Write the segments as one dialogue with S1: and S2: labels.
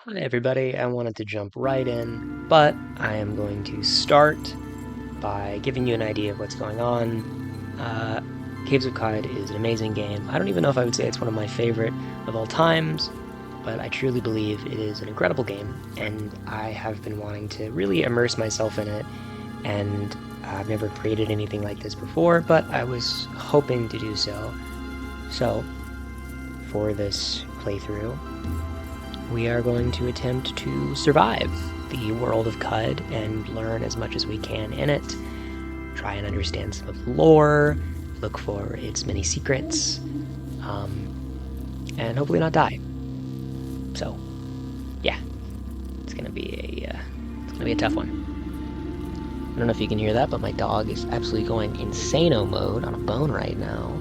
S1: Hi everybody, I wanted to jump right in, but I am going to start by giving you an idea of what's going on. Caves of Qud is an amazing game. I don't even know if I would say it's one of my favorite of all times, but I truly believe it is an incredible game, and I have been wanting to really immerse myself in it, and I've never created anything like this before, but I was hoping to do so. So, for this playthrough, we are going to attempt to survive the world of Qud and learn as much as we can in it. Try and understand some of the lore, look for its many secrets, and hopefully not die. So, yeah, it's gonna be a tough one. I don't know if you can hear that, but my dog is absolutely going insano mode on a bone right now,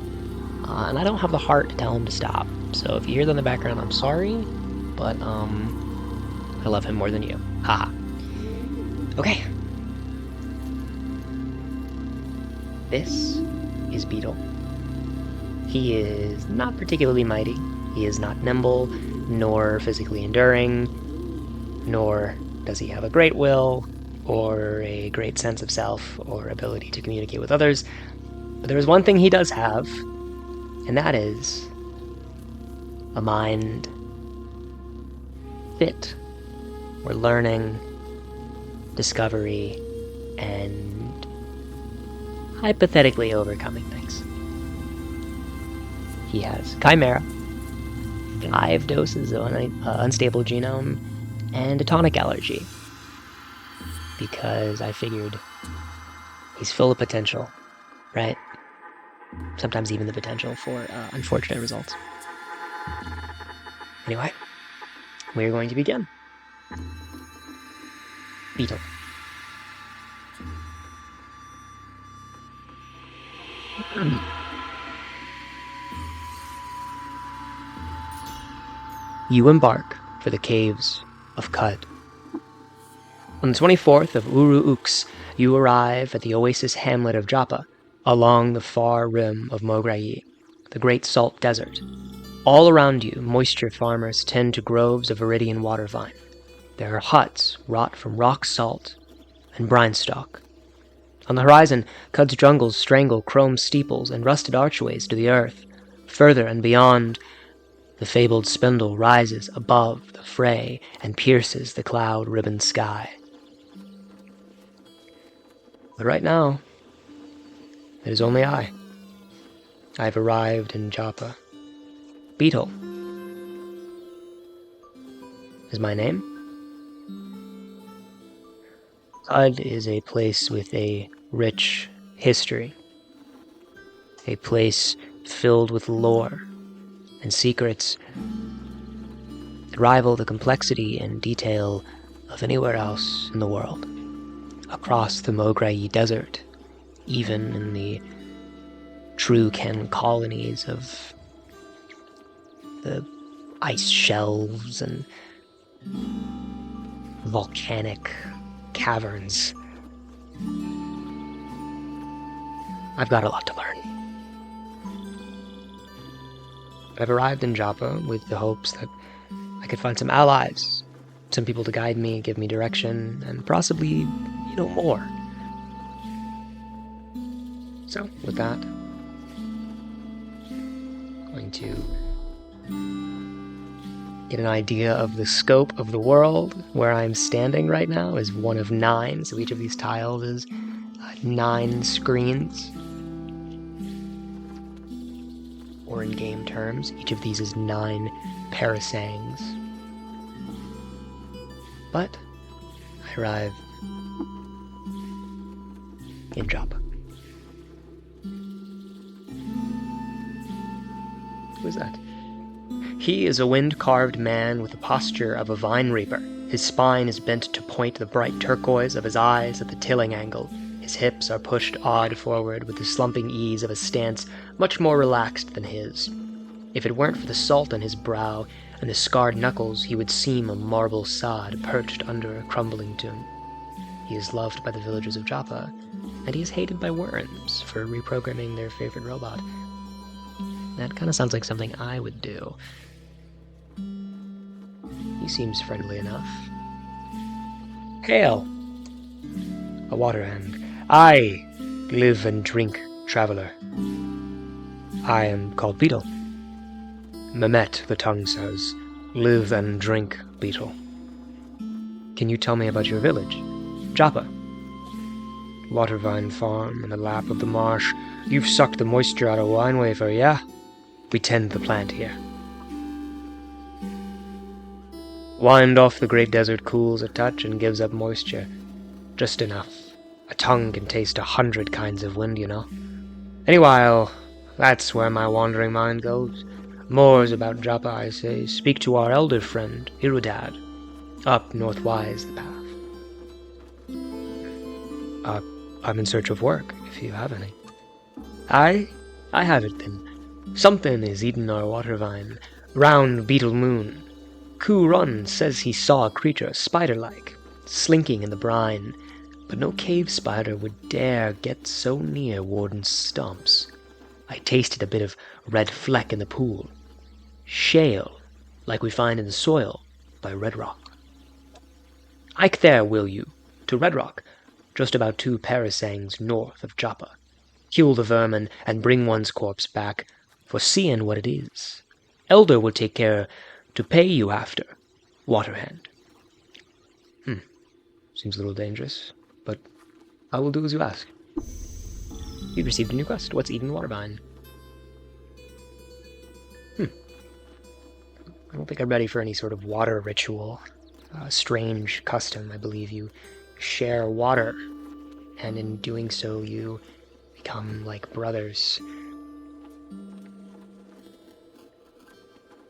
S1: and I don't have the heart to tell him to stop. So if you hear that in the background, I'm sorry, but I love him more than you. Haha. Okay. This is Beetle. He is not particularly mighty. He is not nimble, nor physically enduring, nor does he have a great will, or a great sense of self, or ability to communicate with others. But there is one thing he does have, and that is a mind fit for learning, discovery, and hypothetically overcoming things. He has Chimera, 5 doses of unstable genome, and a tonic allergy. Because I figured he's full of potential, right? Sometimes even the potential for unfortunate results. Anyway, we're going to begin. Beetle. You embark for the caves of Qud. On the 24th of Uru-Ux, you arrive at the oasis hamlet of Japa, along the far rim of Mograhi, the great salt desert. All around you, moisture farmers tend to groves of viridian water vine. There are huts wrought from rock salt and brine stalk. On the horizon, Qud's jungles strangle chrome steeples and rusted archways to the earth. Further and beyond, the fabled spindle rises above the fray and pierces the cloud-ribboned sky. But right now, it is only I. I've arrived in Japa. Beetle is my name. Qud is a place with a rich history. A place filled with lore and secrets that rival the complexity and detail of anywhere else in the world. Across the Mograhi Desert, even in the true Ken colonies of the ice shelves and volcanic caverns. I've got a lot to learn. I've arrived in Japa with the hopes that I could find some allies, some people to guide me, give me direction, and possibly, more. So, with that, I'm going to get an idea of the scope of the world. Where I'm standing right now is one of 9, so each of these tiles is 9 screens. Or in game terms, each of these is 9 parasangs. But I arrive in Japa. Who is that? He is a wind-carved man with the posture of a vine reaper. His spine is bent to point the bright turquoise of his eyes at the tilling angle. His hips are pushed odd forward with the slumping ease of a stance much more relaxed than his. If it weren't for the salt on his brow and the scarred knuckles, he would seem a marble sod perched under a crumbling tomb. He is loved by the villagers of Japa, and he is hated by worms for reprogramming their favorite robot. That kind of sounds like something I would do. He seems friendly enough. Hail! A water hand. I live and drink, traveler. I am called Beetle. Mehmet, the tongue says, live and drink, Beetle. Can you tell me about your village? Japa. Water vine farm in the lap of the marsh. You've sucked the moisture out of wine wafer, yeah? We tend the plant here. Wind off the great desert cools a touch and gives up moisture. Just enough. A tongue can taste 100 kinds of wind, you know. Anyhow, that's where my wandering mind goes. More's about Japa, I say. Speak to our elder friend, Iridad. Up northwise the path. I'm in search of work, if you have any. I have it then. Something is eating our water vine. Round Beetle moon. Ku Run says he saw a creature, spider-like, slinking in the brine, but no cave spider would dare get so near Warden's stumps. I tasted a bit of red fleck in the pool. Shale, like we find in the soil by Red Rock. Hike there, will you, to Red Rock, just about 2 parasangs north of Japa. Kill the vermin and bring one's corpse back, for seeing what it is. Elder will take care to pay you after, Waterhand. Seems a little dangerous, but I will do as you ask. You've received a new quest. What's Eden Watervine? I don't think I'm ready for any sort of water ritual. A strange custom, I believe. You share water, and in doing so you become like brothers.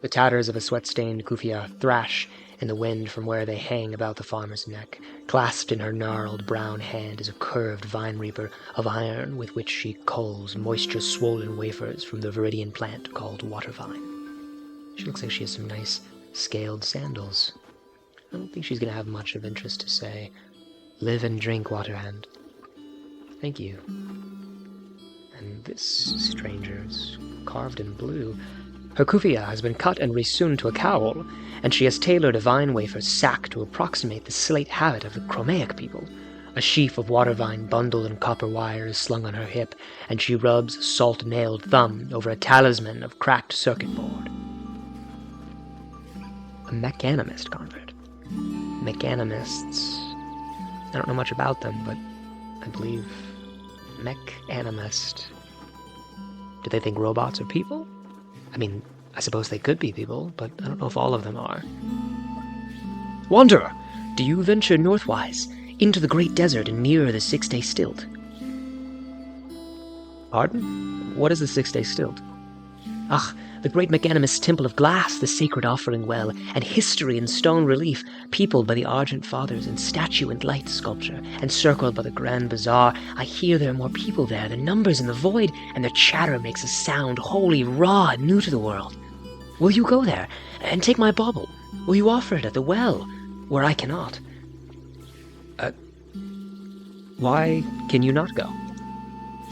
S1: The tatters of a sweat-stained kufia thrash in the wind from where they hang about the farmer's neck. Clasped in her gnarled brown hand is a curved vine reaper of iron with which she culls moisture-swollen wafers from the viridian plant called watervine. She looks like she has some nice scaled sandals. I don't think she's going to have much of interest to say. Live and drink, Waterhand. Thank you. And this stranger's carved in blue. Her kufia has been cut and resewn to a cowl, and she has tailored a vine wafer sack to approximate the slate habit of the Chromaic people. A sheaf of watervine bundled in copper wire is slung on her hip, and she rubs a salt-nailed thumb over a talisman of cracked circuit board. A mechanimist convert. Mechanimists. I don't know much about them, but I believe mechanimist. Do they think robots are people? I mean, I suppose they could be people, but I don't know if all of them are. Wanderer, do you venture northwise, into the great desert and near the 6-day stilt? Pardon? What is the 6-day stilt? Ah, the great Mechanimist Temple of Glass, the sacred offering well, and history in stone relief, peopled by the Argent Fathers in statue and light sculpture, encircled by the Grand Bazaar. I hear there are more people there, their numbers in the void, and their chatter makes a sound wholly raw and new to the world. Will you go there, and take my bauble? Will you offer it at the well, where I cannot? Why can you not go?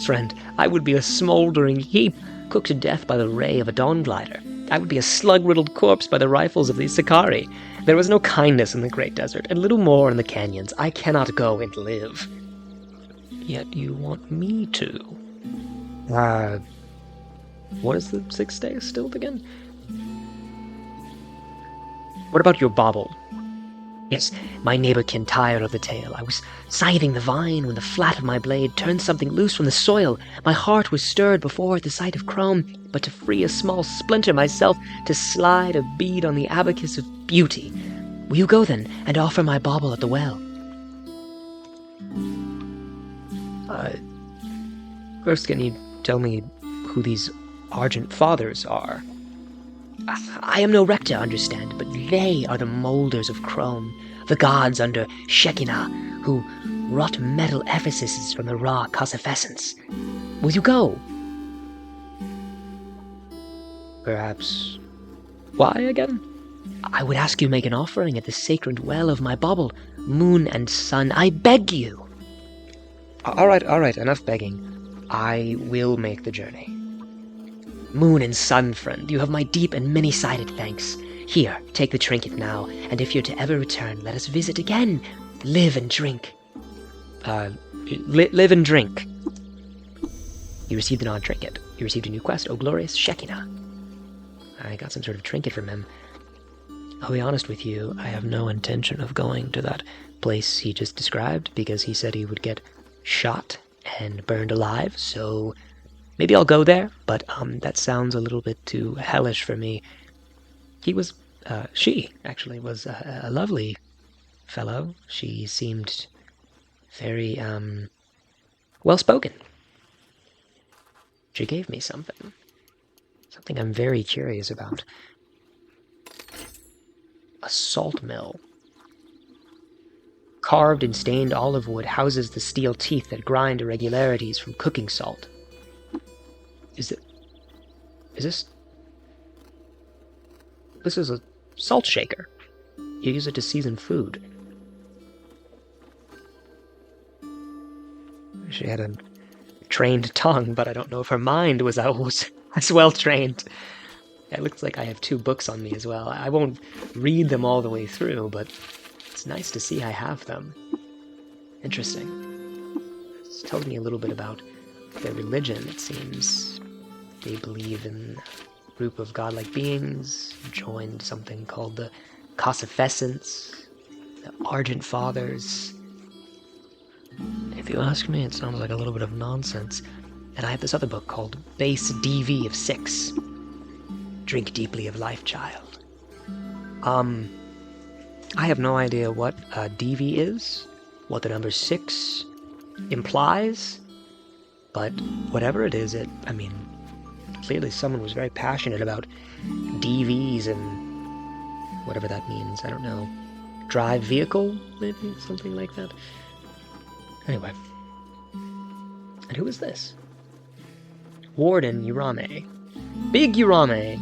S1: Friend, I would be a smoldering heap, cooked to death by the ray of a dawn glider. I would be a slug-riddled corpse by the rifles of these Sakari. There was no kindness in the great desert, and little more in the canyons. I cannot go and live. Yet you want me to. What is the 6-day stilt again? What about your bauble? Yes, my neighborkin tired of the tale. I was scything the vine when the flat of my blade turned something loose from the soil. My heart was stirred before at the sight of chrome, but to free a small splinter myself, to slide a bead on the abacus of beauty. Will you go then, and offer my bauble at the well? First, can you tell me who these Argent Fathers are? I am no rector, understand, but they are the moulders of chrome, the gods under Shekinah, who wrought metal Ephesuses from the raw cosefescence. Will you go? Perhaps. Why again? I would ask you make an offering at the sacred well of my bauble, moon and sun. I beg you. All right, enough begging. I will make the journey. Moon and sun, friend, you have my deep and many-sided thanks. Here, take the trinket now, and if you're to ever return, let us visit again. Live and drink. Live and drink. You received an odd trinket. You received a new quest, O Glorious Shekinah. I got some sort of trinket from him. I'll be honest with you, I have no intention of going to that place he just described, because he said he would get shot and burned alive, so maybe I'll go there, but that sounds a little bit too hellish for me. She actually was a lovely fellow. She seemed very, well-spoken. She gave me something I'm very curious about. A salt mill. Carved and stained olive wood houses the steel teeth that grind irregularities from cooking salt. Is this... This is a salt shaker. You use it to season food. She had a trained tongue, but I don't know if her mind was as well trained. It looks like I have 2 books on me as well. I won't read them all the way through, but it's nice to see I have them. Interesting. This tells me a little bit about their religion, it seems. They believe in a group of godlike beings, joined something called the Cossifescents, the Argent Fathers. If you ask me, it sounds like a little bit of nonsense. And I have this other book called Base DV of 6. Drink deeply of life, child. I have no idea what DV is, what the number 6 implies, but whatever it is, clearly someone was very passionate about DVs and whatever that means, I don't know. Drive vehicle, maybe? Something like that. Anyway. And who is this? Warden Urame. Big Urame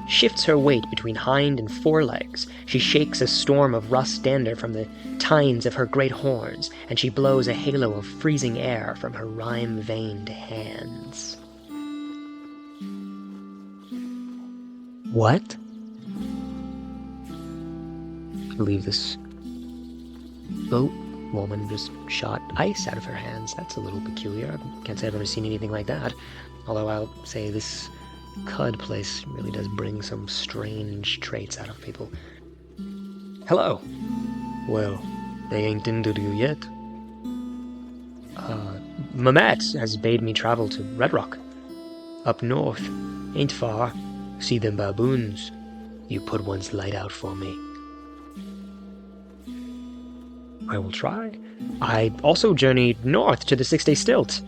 S1: shifts her weight between hind and forelegs. She shakes a storm of rust dander from the tines of her great horns, and she blows a halo of freezing air from her rime-veined hands. What? I believe this boat woman just shot ice out of her hands. That's a little peculiar. I can't say I've ever seen anything like that. Although I'll say this Cud place really does bring some strange traits out of people. Hello. Well, they ain't into you yet. Mamet has bade me travel to Red Rock. Up north. Ain't far. See them baboons. You put one's light out for me. I will try. I also journeyed north to the 6-day stilt.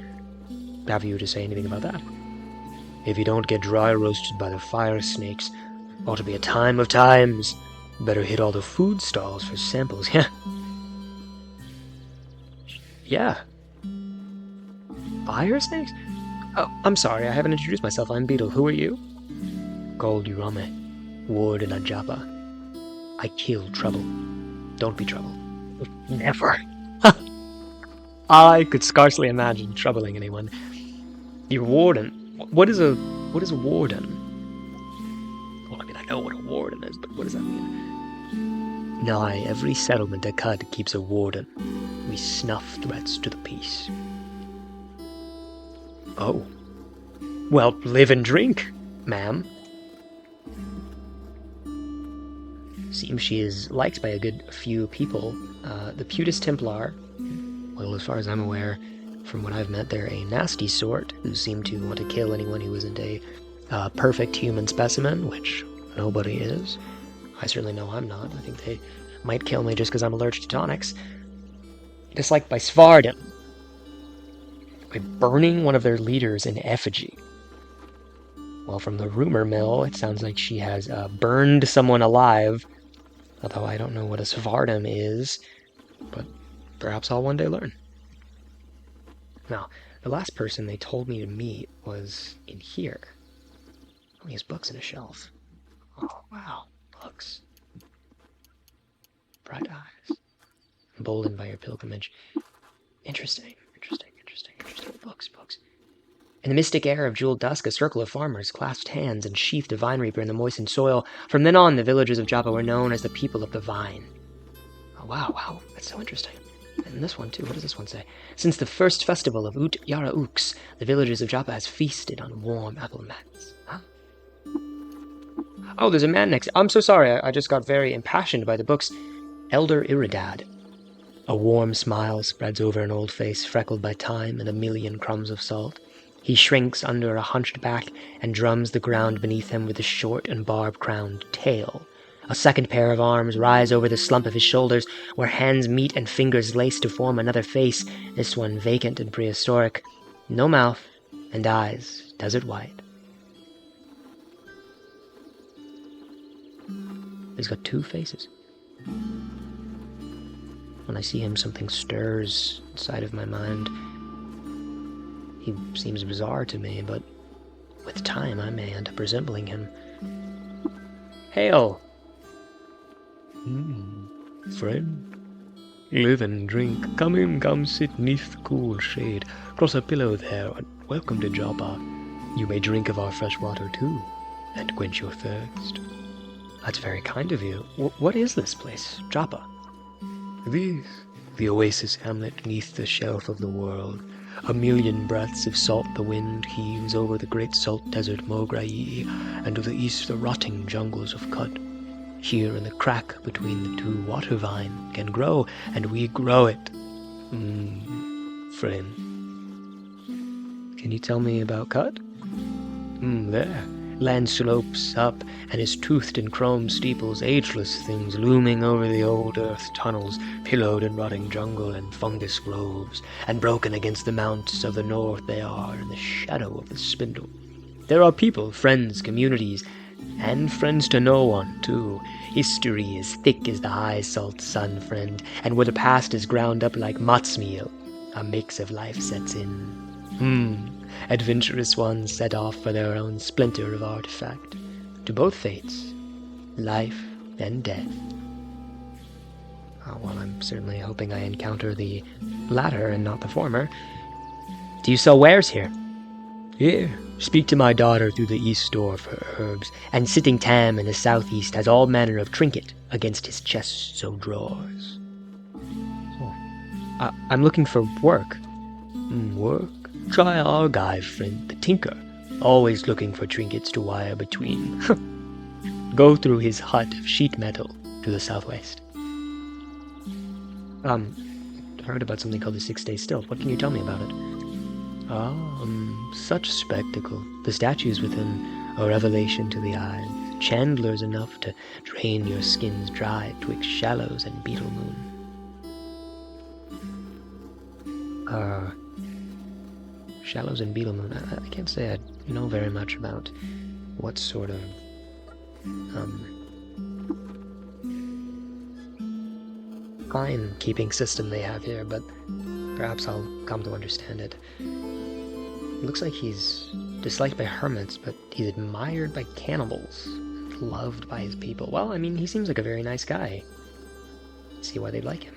S1: Have you to say anything about that? If you don't get dry roasted by the fire snakes, ought to be a time of times. Better hit all the food stalls for samples, yeah. Yeah. Fire snakes? Oh, I'm sorry, I haven't introduced myself. I'm Beetle. Who are you? Called Urame. Warden at Japa. I kill trouble. Don't be trouble. Never. I could scarcely imagine troubling anyone. Your warden. What is a warden? Well, I know what a warden is, but what does that mean? Nigh every settlement at Cud keeps a warden. We snuff threats to the peace. Oh. Well, live and drink, ma'am. Seems she is liked by a good few people. The Putus Templar, well, as far as I'm aware, from what I've met, they're a nasty sort who seem to want to kill anyone who isn't a perfect human specimen, which nobody is. I certainly know I'm not. I think they might kill me just because I'm allergic to tonics. Disliked by Svardim, by burning one of their leaders in effigy. Well, from the rumor mill, it sounds like she has burned someone alive, although I don't know what a Svardim is, but perhaps I'll one day learn. Now, the last person they told me to meet was in here. Oh, he has books in a shelf. Oh, wow. Books. Bright eyes. Emboldened by your pilgrimage. Interesting. Books. In the mystic air of jeweled dusk, a circle of farmers clasped hands and sheathed a vine reaper in the moistened soil. From then on, the villagers of Japa were known as the people of the vine. Oh, wow, that's so interesting. And this one, too, what does this one say? Since the first festival of Ut Yara Ux, the villagers of Japa has feasted on warm apple mats. Huh? Oh, there's a man next. I'm so sorry, I just got very impassioned by the books. Elder Iridad. A warm smile spreads over an old face freckled by time and a million crumbs of salt. He shrinks under a hunched back and drums the ground beneath him with a short and barb-crowned tail. A second pair of arms rise over the slump of his shoulders, where hands meet and fingers lace to form another face, this one vacant and prehistoric. No mouth, and eyes desert white. He's got two faces. When I see him, something stirs inside of my mind. He seems bizarre to me, but with time I may end up resembling him. Hail!
S2: Friend, live and drink. Come in, come sit neath the cool shade. Cross a pillow there, and welcome to Japa. You may drink of our fresh water too, and quench your thirst.
S1: That's very kind of you. What is this place, Japa?
S2: This, the oasis hamlet neath the shelf of the world. A million breaths of salt the wind heaves over the great salt desert Mograi, and to the east the rotting jungles of Kut. Here in the crack between the two water vine can grow, and we grow it. Friend.
S1: Can you tell me about Kut?
S2: There. Land slopes up and is toothed in chrome steeples, ageless things looming over the old earth tunnels, pillowed in rotting jungle and fungus groves, and broken against the mounts of the north they are in the shadow of the spindle. There are people, friends, communities, and friends to no one, too. History is thick as the high salt sun, friend, and where the past is ground up like matz meal, a mix of life sets in. Adventurous ones set off for their own splinter of artifact, to both fates, life and death.
S1: Oh, well, I'm certainly hoping I encounter the latter and not the former. Do you sell wares here?
S2: Here, speak to my daughter through the east door for herbs,
S1: and sitting Tam in the southeast has all manner of trinket against his chests o' drawers. Oh. I'm looking for work.
S2: Work? Try our guy friend, the tinker, always looking for trinkets to wire between. Go through his hut of sheet metal to the southwest.
S1: I heard about something called the 6-day still. What can you tell me about it?
S2: Such spectacle. The statues within, a revelation to the eyes, chandlers enough to drain your skins dry twixt shallows and beetle moon.
S1: Shallows and Beetle Moon. I can't say I know very much about what sort of line-keeping system they have here, but perhaps I'll come to understand it. It looks like he's disliked by hermits, but he's admired by cannibals, loved by his people. Well, I mean, he seems like a very nice guy. See why they'd like him.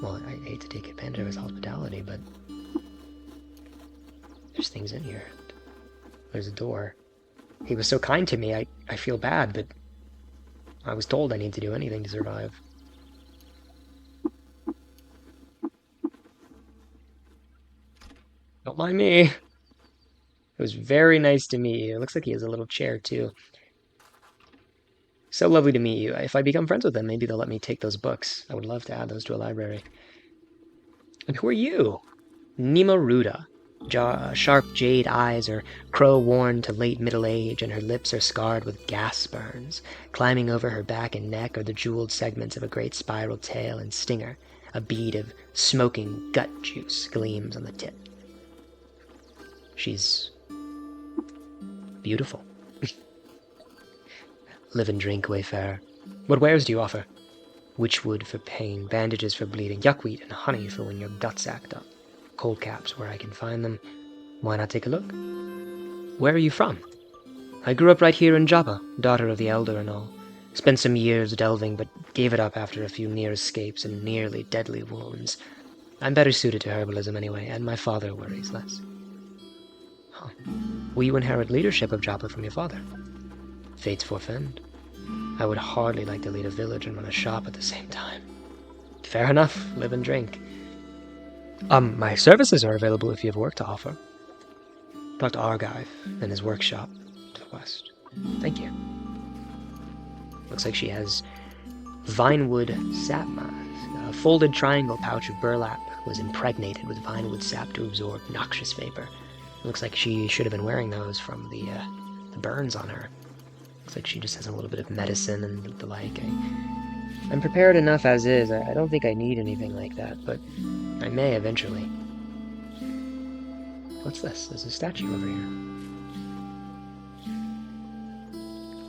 S1: Well, I hate to take advantage of his hospitality, but there's things in here. There's a door. He was so kind to me, I feel bad, but I was told I need to do anything to survive. Don't mind me. It was very nice to meet you. It looks like he has a little chair, too. So lovely to meet you. If I become friends with them, maybe they'll let me take those books. I would love to add those to a library. And who are you? Neimaruda. Sharp jade eyes are crow-worn to late middle age, and her lips are scarred with gas burns. Climbing over her back and neck are the jeweled segments of a great spiral tail and stinger. A bead of smoking gut juice gleams on the tip. She's beautiful. Live and drink, wayfarer. What wares do you offer? Witchwood for pain, bandages for bleeding, yuckweed and honey for when your guts act up. Cold caps where I can find them. Why not take a look? Where are you from? I grew up right here in Japa, daughter of the elder and all. Spent some years delving, but gave it up after a few near escapes and nearly deadly wounds. I'm better suited to herbalism anyway, and my father worries less. Huh. Will you inherit leadership of Japa from your father? Fates forfend. I would hardly like to lead a village and run a shop at the same time. Fair enough, live and drink. My services are available if you have work to offer. Dr. Argive and his workshop to the west. Thank you. Looks like she has vinewood sap mask. A folded triangle pouch of burlap was impregnated with vinewood sap to absorb noxious vapor. Looks like she should have been wearing those from the burns on her. Looks like she just has a little bit of medicine and the like. I'm prepared enough as is. I don't think I need anything like that, but I may eventually. What's this? There's a statue over here.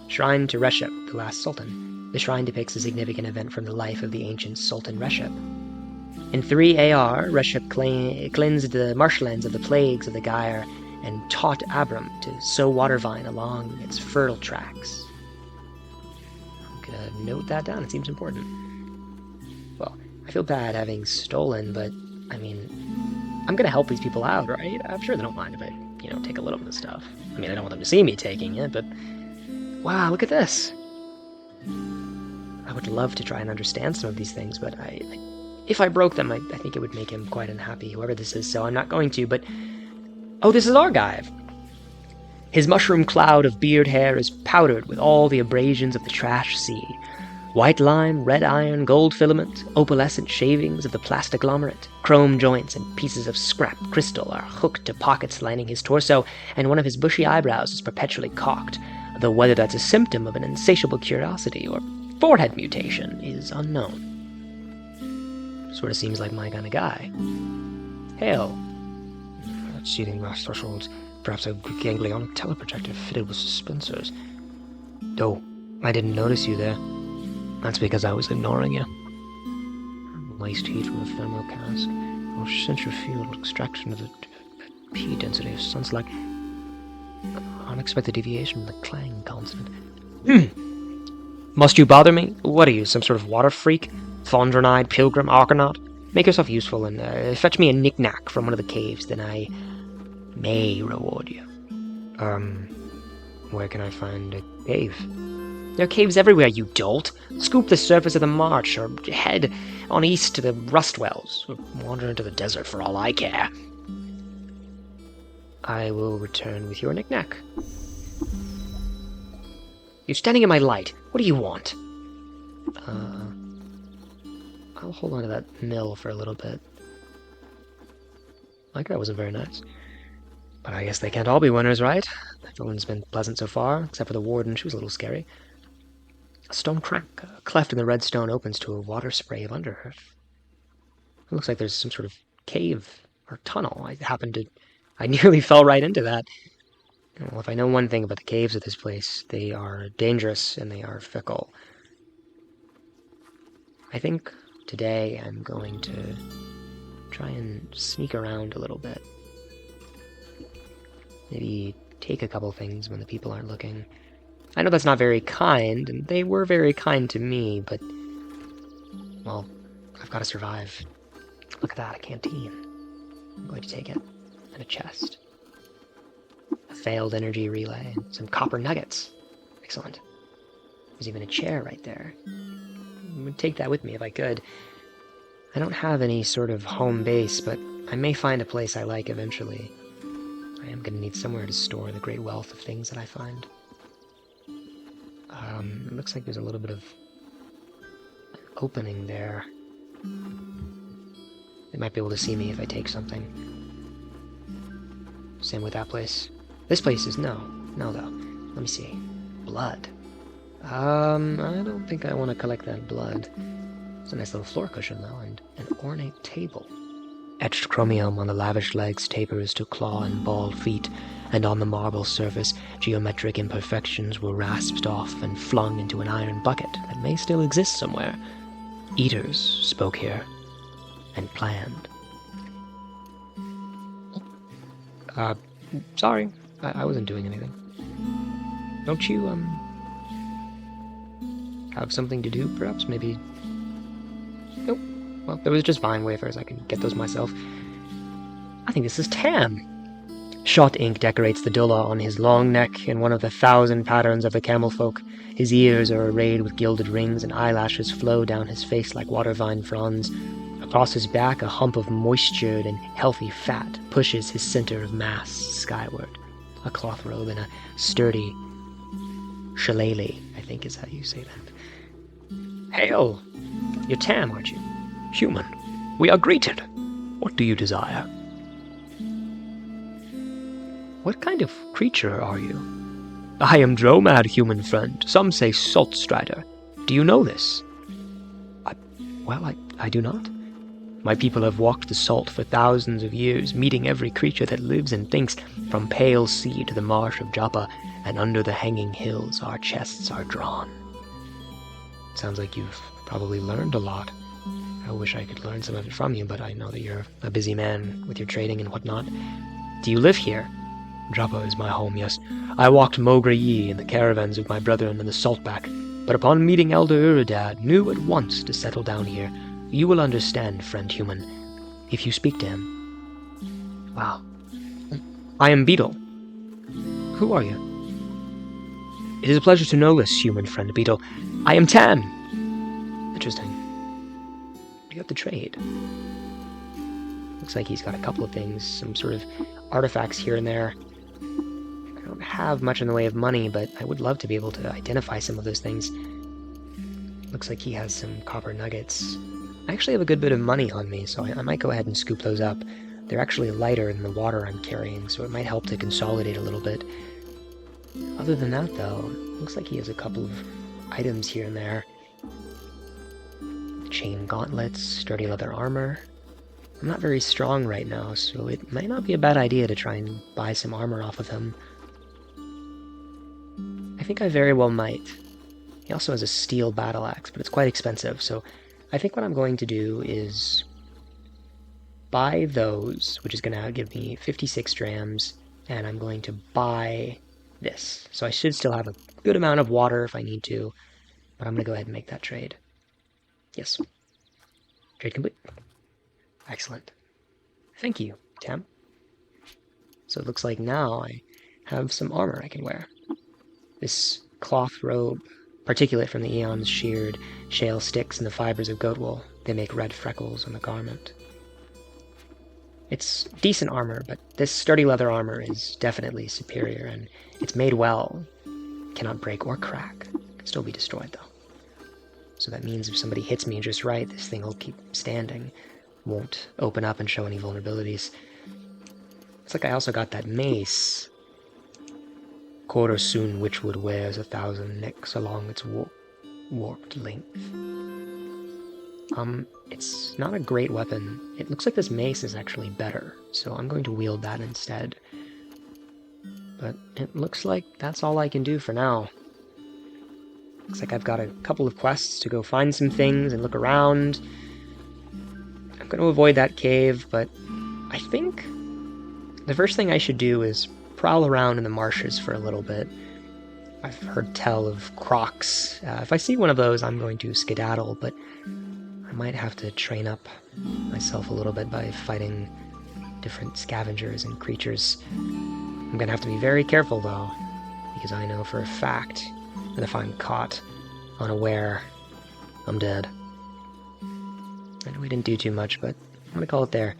S1: Shrine to Reshep, the last sultan. The shrine depicts a significant event from the life of the ancient Sultan Reshep. In 3 AR, Reshep cleansed the marshlands of the plagues of the Gyre and taught Abram to sow water vine along its fertile tracks. I'm gonna note that down, it seems important. Well, I feel bad having stolen, but, I mean, I'm gonna help these people out, right? I'm sure they don't mind if I, take a little bit of stuff. I mean, I don't want them to see me taking it, but... Wow, look at this! I would love to try and understand some of these things, but if I broke them, I think it would make him quite unhappy, whoever this is, so I'm not going to, but... Oh, this is Argive! His mushroom cloud of beard hair is powdered with all the abrasions of the trash sea. White lime, red iron, gold filament, opalescent shavings of the plastiglomerate, chrome joints, and pieces of scrap crystal are hooked to pockets lining his torso, and one of his bushy eyebrows is perpetually cocked, though whether that's a symptom of an insatiable curiosity or forehead mutation is unknown. Sort of seems like my kind of guy. Hail. Seething glass thresholds, perhaps a ganglionic teleprojector fitted with suspensors. Oh, I didn't notice you there. That's because I was ignoring you. Waste heat from the thermal cask, or centrifugal extraction of the P density of sun's like unexpected deviation from the Clang constant. Must you bother me? What are you, some sort of water freak? Fondronide, pilgrim, argonaut? Make yourself useful and fetch me a knick-knack from one of the caves, then I may reward you. Where can I find a cave? There are caves everywhere, you dolt! Scoop the surface of the marsh, or head on east to the rust wells, or wander into the desert for all I care. I will return with your knick-knack. You're standing in my light. What do you want? I'll hold on to that mill for a little bit. My guy wasn't very nice. But I guess they can't all be winners, right? Everyone's been pleasant so far, except for the warden. She was a little scary. A stone crack, a cleft in the red stone opens to a water spray of underearth. It looks like there's some sort of cave or tunnel. I nearly fell right into that. Well, if I know one thing about the caves of this place, they are dangerous and they are fickle. I think today I'm going to try and sneak around a little bit. Maybe take a couple things when the people aren't looking. I know that's not very kind, and they were very kind to me, but... Well, I've got to survive. Look at that, a canteen. I'm going to take it. And a chest. A failed energy relay, and some copper nuggets. Excellent. There's even a chair right there. I would take that with me if I could. I don't have any sort of home base, but I may find a place I like eventually. I am going to need somewhere to store the great wealth of things that I find. It looks like there's a little bit of an opening there. They might be able to see me if I take something. Same with that place. This place is no though. Let me see. Blood. I don't think I want to collect that blood. It's a nice little floor cushion though, and an ornate table. Etched chromium on the lavish legs tapers to claw and bald feet, and on the marble surface, geometric imperfections were rasped off and flung into an iron bucket that may still exist somewhere. Eaters spoke here, and planned. Sorry, I wasn't doing anything. Don't you, have something to do, perhaps? Maybe... Nope. Well, there was just vine wafers. I can get those myself. I think this is Tam. Shot ink decorates the dulla on his long neck in one of the 1,000 patterns of the camel folk. His ears are arrayed with gilded rings, and eyelashes flow down his face like water vine fronds. Across his back, a hump of moistured and healthy fat pushes his center of mass skyward. A cloth robe and a sturdy shillelagh, I think is how you say that. Hail! You're Tam, aren't you?
S2: Human, we are greeted. What do you desire?
S1: What kind of creature are you?
S2: I am Dromad, human friend. Some say Salt Strider. Do you know this?
S1: I do not.
S2: My people have walked the salt for thousands of years, meeting every creature that lives and thinks, from pale sea to the marsh of Japa, and under the hanging hills our chests are drawn.
S1: Sounds like you've probably learned a lot. I wish I could learn some of it from you, but I know that you're a busy man with your trading and whatnot. Do you live here?
S2: Japa is my home, yes. I walked Mograyi in the caravans of my brethren and the Saltback, but upon meeting Elder Iridad, knew at once to settle down here. You will understand, friend human, if you speak to him.
S1: Wow. I am Beetle. Who are you?
S2: It is a pleasure to know this, human friend Beetle. I am Tam.
S1: Interesting. You have to trade. Looks like he's got a couple of things, some sort of artifacts here and there. I don't have much in the way of money, but I would love to be able to identify some of those things. Looks like he has some copper nuggets. I actually have a good bit of money on me, so I might go ahead and scoop those up. They're actually lighter than the water I'm carrying, so it might help to consolidate a little bit. Other than that, though, looks like he has a couple of items here and there. Chain gauntlets, sturdy leather armor. I'm not very strong right now, so it might not be a bad idea to try and buy some armor off of him. I think I very well might. He also has a steel battle axe, but it's quite expensive, so I think what I'm going to do is buy those, which is going to give me 56 drams, and I'm going to buy this. So I should still have a good amount of water if I need to, but I'm going to go ahead and make that trade. Yes. Trade complete. Excellent. Thank you, Tam. So it looks like now I have some armor I can wear. This cloth robe, particulate from the eons, sheared shale sticks and the fibers of goat wool. They make red freckles on the garment. It's decent armor, but this sturdy leather armor is definitely superior, and it's made well. Cannot break or crack. Can still be destroyed, though. So that means if somebody hits me just right, this thing will keep standing. Won't open up and show any vulnerabilities. Looks like I also got that mace. Soon Witchwood wears 1,000 nicks along its warped length. It's not a great weapon. It looks like this mace is actually better, so I'm going to wield that instead. But it looks like that's all I can do for now. Looks like I've got a couple of quests to go find some things and look around. I'm going to avoid that cave, but I think the first thing I should do is prowl around in the marshes for a little bit. I've heard tell of crocs. If I see one of those, I'm going to skedaddle, but I might have to train up myself a little bit by fighting different scavengers and creatures. I'm going to have to be very careful, though, because I know for a fact that if I'm caught unaware, I'm dead. I know we didn't do too much, but I'm going to call it there.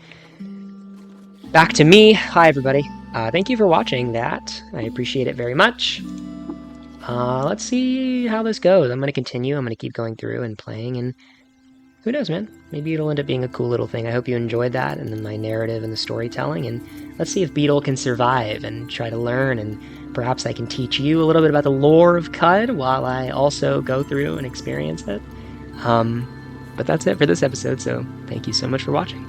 S1: Back to me. Hi, everybody. Thank you for watching that. I appreciate it very much. Let's see how this goes. I'm going to continue. I'm going to keep going through and playing, and who knows, man? Maybe it'll end up being a cool little thing. I hope you enjoyed that, and then my narrative and the storytelling, and let's see if Beetle can survive and try to learn, and perhaps I can teach you a little bit about the lore of Cud while I also go through and experience it. But that's it for this episode, so thank you so much for watching.